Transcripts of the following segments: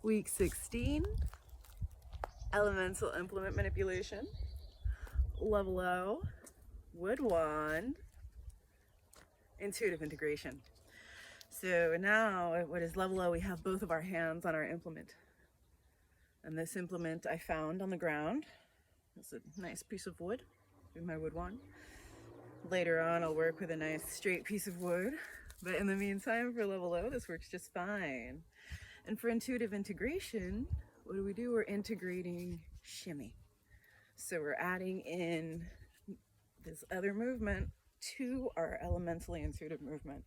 Week 16, elemental implement manipulation, level O, wood wand, intuitive integration. So now what is level O? We have both of our hands on our implement. And this implement I found on the ground. It's a nice piece of wood with my wood wand. Later on, I'll work with a nice straight piece of wood. But in the meantime, for level O, this works just fine. And for intuitive integration, what do? We're integrating shimmy. So we're adding in this other movement to our elementally intuitive movement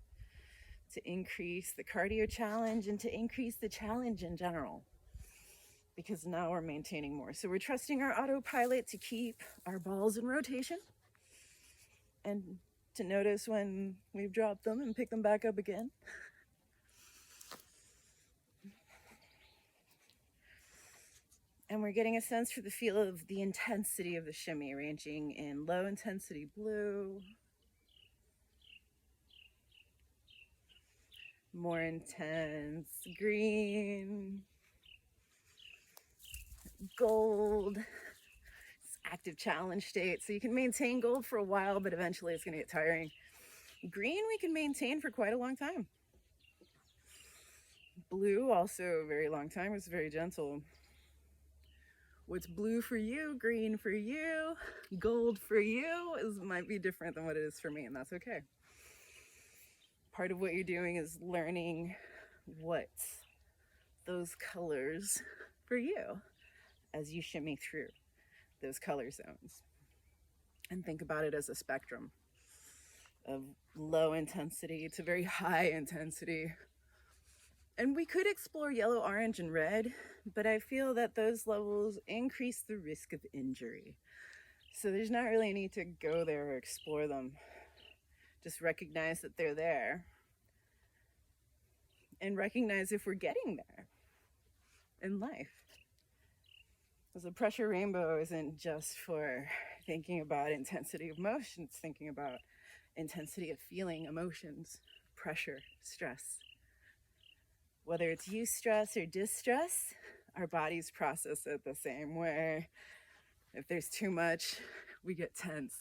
to increase the cardio challenge and to increase the challenge in general, because now we're maintaining more. So we're trusting our autopilot to keep our balls in rotation and to notice when we've dropped them and pick them back up again. And we're getting a sense for the feel of the intensity of the shimmy, ranging in low intensity blue, more intense green, gold. It's active challenge state. So you can maintain gold for a while, but eventually it's going to get tiring. Green we can maintain for quite a long time. Blue also a very long time. It's very gentle. What's blue for you, green for you, gold for you might be different than what it is for me, and that's okay. Part of what you're doing is learning what those colors for you as you shimmy through those color zones. And think about it as a spectrum of low intensity to very high intensity. And we could explore yellow, orange, and red, but I feel that those levels increase the risk of injury. So there's not really a need to go there or explore them. Just recognize that they're there. And recognize if we're getting there in life. Because the pressure rainbow isn't just for thinking about intensity of motion, it's thinking about intensity of feeling, emotions, pressure, stress. Whether it's eustress or distress, our bodies process it the same way. If there's too much, we get tense.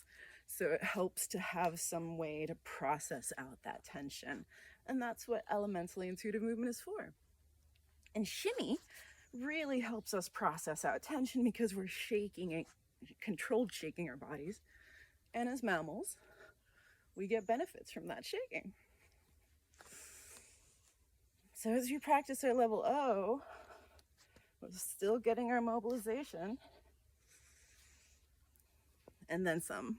So it helps to have some way to process out that tension. And that's what elementally intuitive movement is for. And shimmy really helps us process out tension because we're shaking, controlled shaking our bodies. And as mammals, we get benefits from that shaking. So as we practice our level O, we're still getting our mobilization and then some.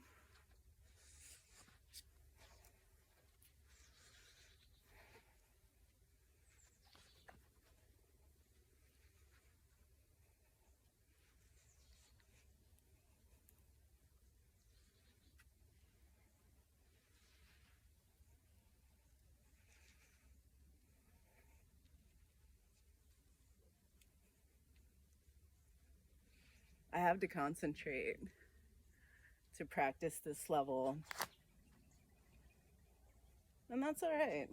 I have to concentrate to practice this level. And that's all right.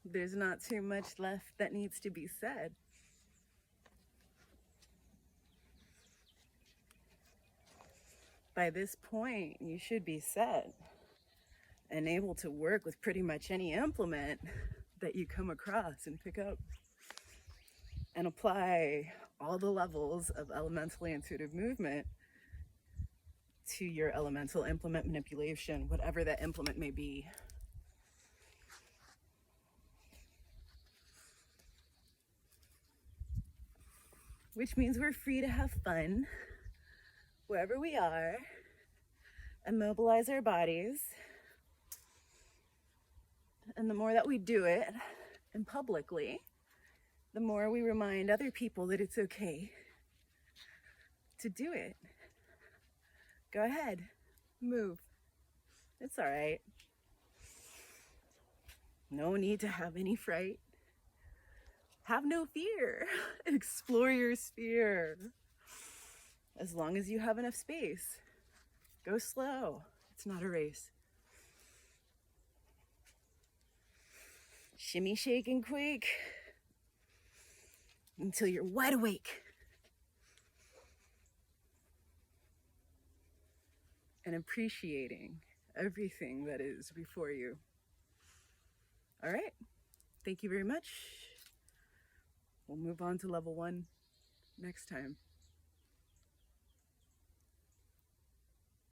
There's not too much left that needs to be said. By this point, you should be set and able to work with pretty much any implement that you come across and pick up and apply all the levels of elementally intuitive movement to your elemental implement manipulation, whatever that implement may be. Which means we're free to have fun wherever we are and mobilize our bodies. And the more that we do it, and publicly, the more we remind other people that it's okay to do it. Go ahead, move. It's all right. No need to have any fright. Have no fear. Explore your sphere. As long as you have enough space. Go slow. It's not a race. Shimmy, shake, and quake until you're wide awake and appreciating everything that is before you. All right, thank you very much. We'll move on to level 1 next time.